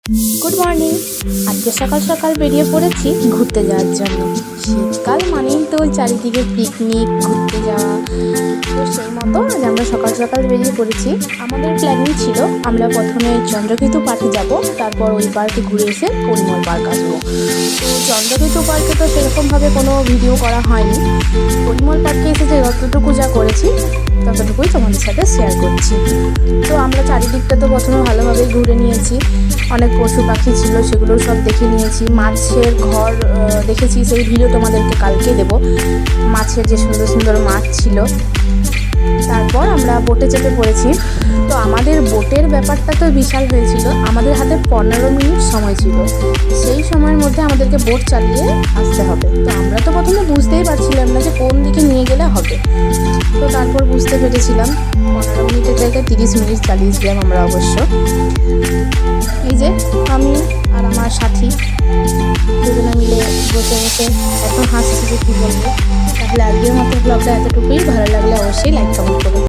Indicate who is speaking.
Speaker 1: Good morning. আজকে সকাল সকাল বেরিয়ে পড়েছি ঘুরতে যাওয়ার জন্য। শীতকাল মানেই তো চারিদিকে পিকনিক, ঘুরতে যাওয়া। তো সেই মতো আজ আমরা সকাল সকাল বেরিয়ে পড়েছি। আমাদের প্ল্যানিং ছিল আমরা প্রথমে চন্দ্রকেতু পার্কে যাব, তারপর ওই পার্কে ঘুরে এসে পরিমল পার্ক আসবো। তো চন্দ্রকেতু পার্কে তো সেরকমভাবে কোনো ভিডিও করা হয়নি। পরিমল পার্কে এসে যে যতটুকু যা করেছি ততটুকুই তোমাদের সাথে শেয়ার করছি। তো আমরা চারিদিকটা তো প্রথমে ভালোভাবেই ঘুরে নিয়েছি। অনেক পশু পাখি ছিল, সেগুলো সব দেখে নিয়েছি। মাছের ঘর দেখেছি, সেই ভিডিও তোমাদেরকে কালকে দেব। মাছের যে সুন্দর সুন্দর মাছ ছিল। তারপর আমরা বোটে চেপে পড়েছি। তো আমাদের বোটের ব্যাপারটা তো বিশাল হয়েছিল। আমাদের হাতে 15 মিনিট সময় ছিল। সেই সময়ের মধ্যে আমাদেরকে বোট চালিয়ে আসতে হবে। তো আমরা তো প্রথমে বুঝতেই পারছিলাম না যে কোন দিকে নিয়ে গেলে হবে। তো তারপর বুঝতে পেরেছিলাম 15 মিনিটের জায়গায় 30 মিনিট চালিয়েছিলাম আমরা অবশ্য। এই যে আমি আর আমার সাথী দুজনে মিলে বসে বসে এত হাসছি যে কী বলবো। তাহলে আজকের মতো ব্লগটা এতটুকুই। ভালো লাগলে অবশ্যই লাইক কমেন্ট করুন।